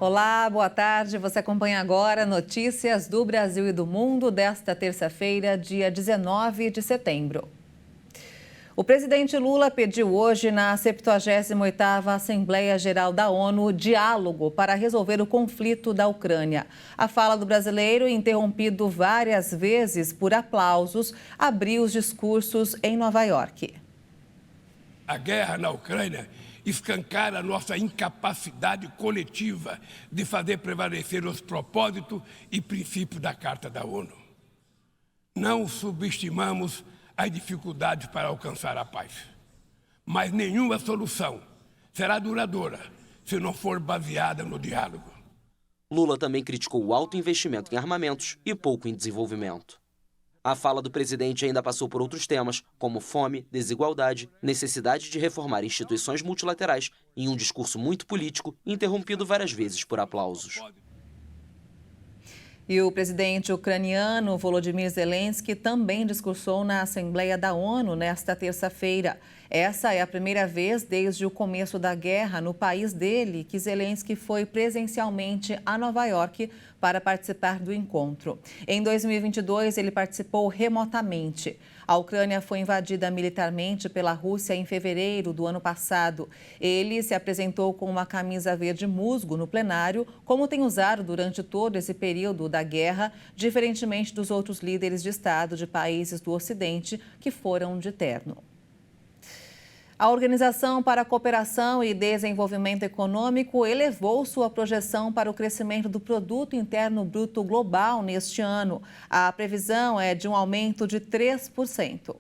Olá, boa tarde. Você acompanha agora notícias do Brasil e do mundo desta terça-feira, dia 19 de setembro. O presidente Lula pediu hoje na 78ª Assembleia Geral da ONU diálogo para resolver o conflito da Ucrânia. A fala do brasileiro, interrompido várias vezes por aplausos, abriu os discursos em Nova York. A guerra na Ucrânia escancara a nossa incapacidade coletiva de fazer prevalecer os propósitos e princípios da Carta da ONU. Não subestimamos as dificuldades para alcançar a paz, mas nenhuma solução será duradoura se não for baseada no diálogo. Lula também criticou o alto investimento em armamentos e pouco em desenvolvimento. A fala do presidente ainda passou por outros temas, como fome, desigualdade, necessidade de reformar instituições multilaterais, em um discurso muito político, interrompido várias vezes por aplausos. E o presidente ucraniano Volodymyr Zelensky também discursou na Assembleia da ONU nesta terça-feira. Essa é a primeira vez desde o começo da guerra no país dele que Zelensky foi presencialmente a Nova York para participar do encontro. Em 2022, ele participou remotamente. A Ucrânia foi invadida militarmente pela Rússia em fevereiro do ano passado. Ele se apresentou com uma camisa verde musgo no plenário, como tem usado durante todo esse período da guerra, diferentemente dos outros líderes de Estado de países do Ocidente que foram de terno. A Organização para a Cooperação e Desenvolvimento Econômico elevou sua projeção para o crescimento do Produto Interno Bruto Global neste ano. A previsão é de um aumento de 3%.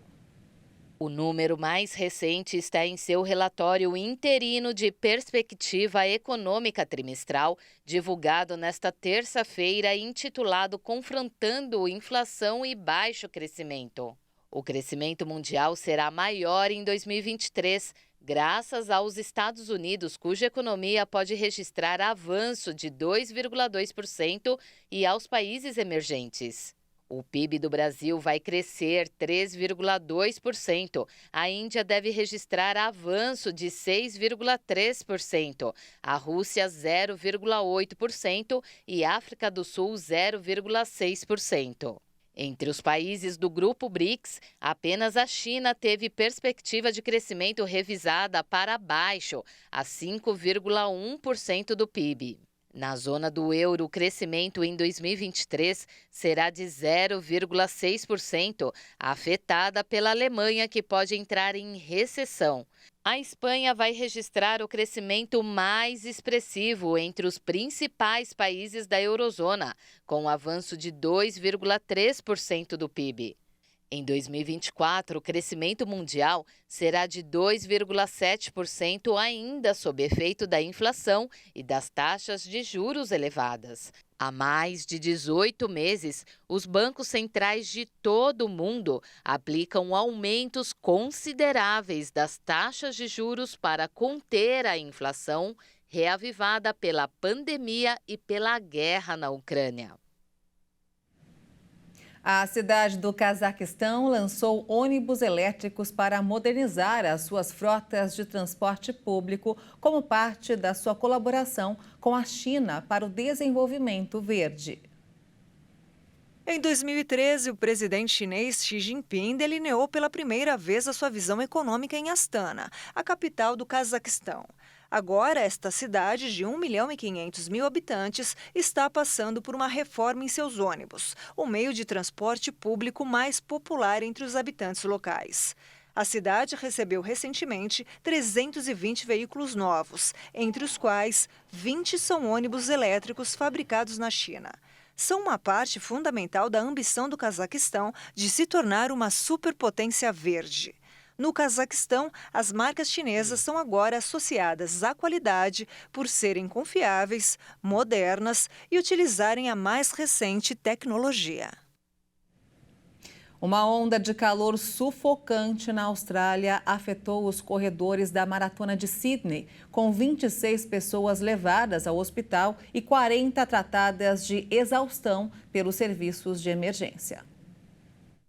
O número mais recente está em seu relatório interino de perspectiva econômica trimestral, divulgado nesta terça-feira, intitulado Confrontando Inflação e Baixo Crescimento. O crescimento mundial será maior em 2023, graças aos Estados Unidos, cuja economia pode registrar avanço de 2,2%, e aos países emergentes. O PIB do Brasil vai crescer 3,2%. A Índia deve registrar avanço de 6,3%, a Rússia 0,8% e a África do Sul 0,6%. Entre os países do Grupo BRICS, apenas a China teve perspectiva de crescimento revisada para baixo, a 5,1% do PIB. Na zona do euro, o crescimento em 2023 será de 0,6%, afetada pela Alemanha, que pode entrar em recessão. A Espanha vai registrar o crescimento mais expressivo entre os principais países da eurozona, com um avanço de 2,3% do PIB. Em 2024, o crescimento mundial será de 2,7%, ainda sob efeito da inflação e das taxas de juros elevadas. Há mais de 18 meses, os bancos centrais de todo o mundo aplicam aumentos consideráveis das taxas de juros para conter a inflação, reavivada pela pandemia e pela guerra na Ucrânia. A cidade do Cazaquistão lançou ônibus elétricos para modernizar as suas frotas de transporte público como parte da sua colaboração com a China para o desenvolvimento verde. Em 2013, o presidente chinês Xi Jinping delineou pela primeira vez a sua visão econômica em Astana, a capital do Cazaquistão. Agora, esta cidade de 1.500.000 habitantes está passando por uma reforma em seus ônibus, o meio de transporte público mais popular entre os habitantes locais. A cidade recebeu recentemente 320 veículos novos, entre os quais 20 são ônibus elétricos fabricados na China. São uma parte fundamental da ambição do Cazaquistão de se tornar uma superpotência verde. No Cazaquistão, as marcas chinesas são agora associadas à qualidade por serem confiáveis, modernas e utilizarem a mais recente tecnologia. Uma onda de calor sufocante na Austrália afetou os corredores da Maratona de Sydney, com 26 pessoas levadas ao hospital e 40 tratadas de exaustão pelos serviços de emergência.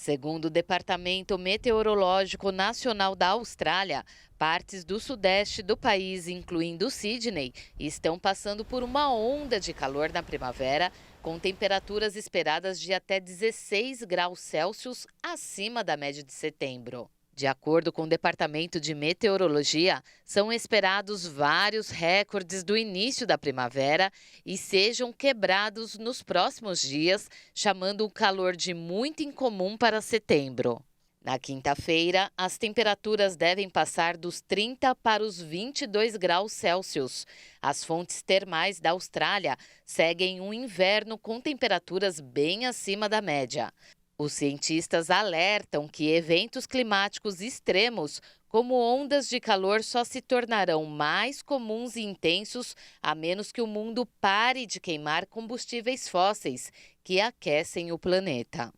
Segundo o Departamento Meteorológico Nacional da Austrália, partes do sudeste do país, incluindo Sydney, estão passando por uma onda de calor na primavera, com temperaturas esperadas de até 16 graus Celsius acima da média de setembro. De acordo com o Departamento de Meteorologia, são esperados vários recordes do início da primavera e sejam quebrados nos próximos dias, chamando o calor de muito incomum para setembro. Na quinta-feira, as temperaturas devem passar dos 30 para os 22 graus Celsius. As fontes termais da Austrália seguem um inverno com temperaturas bem acima da média. Os cientistas alertam que eventos climáticos extremos, como ondas de calor, só se tornarão mais comuns e intensos a menos que o mundo pare de queimar combustíveis fósseis que aquecem o planeta.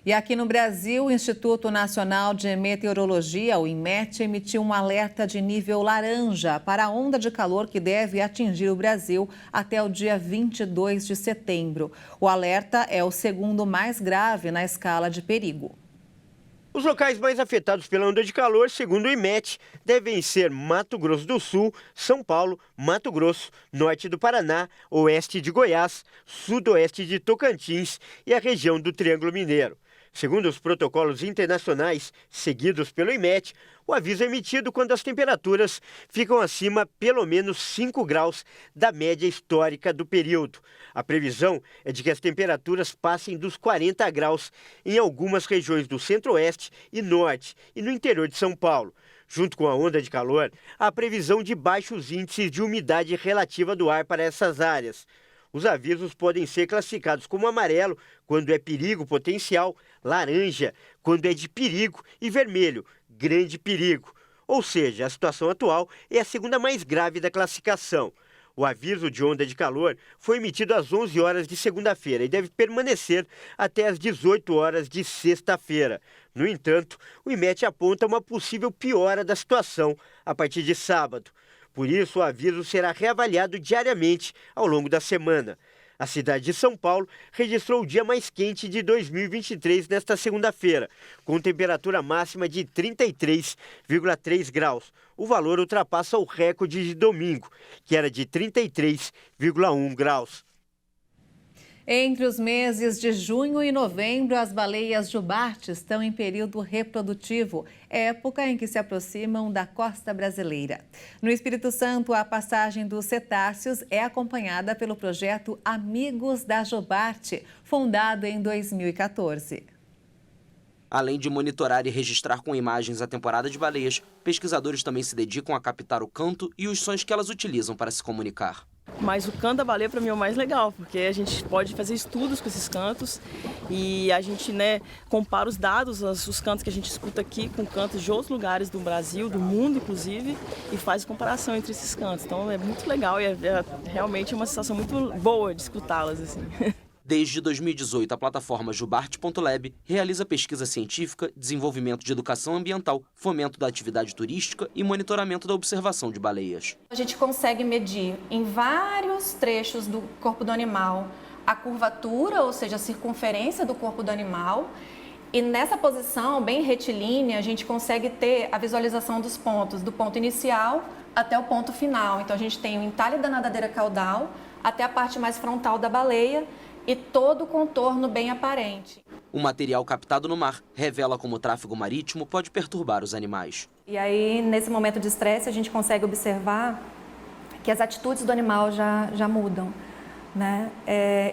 E aqui no Brasil, o Instituto Nacional de Meteorologia, o INMET, emitiu um alerta de nível laranja para a onda de calor que deve atingir o Brasil até o dia 22 de setembro. O alerta é o segundo mais grave na escala de perigo. Os locais mais afetados pela onda de calor, segundo o INMET, devem ser Mato Grosso do Sul, São Paulo, Mato Grosso, norte do Paraná, oeste de Goiás, sudoeste de Tocantins e a região do Triângulo Mineiro. Segundo os protocolos internacionais seguidos pelo INMET, o aviso é emitido quando as temperaturas ficam acima pelo menos 5 graus da média histórica do período. A previsão é de que as temperaturas passem dos 40 graus em algumas regiões do centro-oeste e norte e no interior de São Paulo. Junto com a onda de calor, há a previsão de baixos índices de umidade relativa do ar para essas áreas. Os avisos podem ser classificados como amarelo, quando é perigo potencial, laranja, quando é de perigo e vermelho, grande perigo. Ou seja, a situação atual é a segunda mais grave da classificação. O aviso de onda de calor foi emitido às 11 horas de segunda-feira e deve permanecer até às 18 horas de sexta-feira. No entanto, o INMET aponta uma possível piora da situação a partir de sábado. Por isso, o aviso será reavaliado diariamente ao longo da semana. A cidade de São Paulo registrou o dia mais quente de 2023 nesta segunda-feira, com temperatura máxima de 33,3 graus. O valor ultrapassa o recorde de domingo, que era de 33,1 graus. Entre os meses de junho e novembro, as baleias jubarte estão em período reprodutivo, época em que se aproximam da costa brasileira. No Espírito Santo, a passagem dos cetáceos é acompanhada pelo projeto Amigos da Jubarte, fundado em 2014. Além de monitorar e registrar com imagens a temporada de baleias, pesquisadores também se dedicam a captar o canto e os sons que elas utilizam para se comunicar. Mas o canto da baleia para mim é o mais legal, porque a gente pode fazer estudos com esses cantos e a gente compara os dados, os cantos que a gente escuta aqui com cantos de outros lugares do Brasil, do mundo inclusive, e faz comparação entre esses cantos. Então é muito legal e é realmente uma sensação muito boa de escutá-las assim. Desde 2018, a plataforma Jubarte.lab realiza pesquisa científica, desenvolvimento de educação ambiental, fomento da atividade turística e monitoramento da observação de baleias. A gente consegue medir em vários trechos do corpo do animal a curvatura, ou seja, a circunferência do corpo do animal. E nessa posição bem retilínea, a gente consegue ter a visualização dos pontos, do ponto inicial até o ponto final. Então a gente tem o entalhe da nadadeira caudal até a parte mais frontal da baleia, e todo o contorno bem aparente. O material captado no mar revela como o tráfego marítimo pode perturbar os animais. E aí, nesse momento de estresse, a gente consegue observar que as atitudes do animal já mudam, né?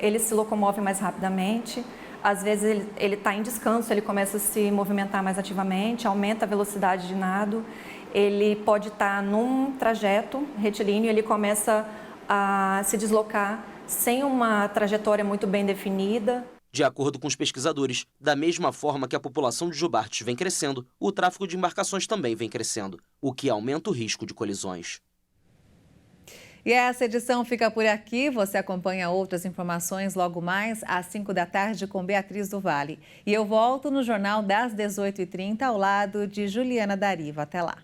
Ele se locomove mais rapidamente, às vezes ele está em descanso, ele começa a se movimentar mais ativamente, aumenta a velocidade de nado, ele pode estar num trajeto retilíneo, ele começa a se deslocar sem uma trajetória muito bem definida. De acordo com os pesquisadores, da mesma forma que a população de jubartes vem crescendo, o tráfego de embarcações também vem crescendo, o que aumenta o risco de colisões. E essa edição fica por aqui. Você acompanha outras informações logo mais às 5 da tarde com Beatriz do Vale. E eu volto no Jornal das 18h30 ao lado de Juliana Dariva. Até lá.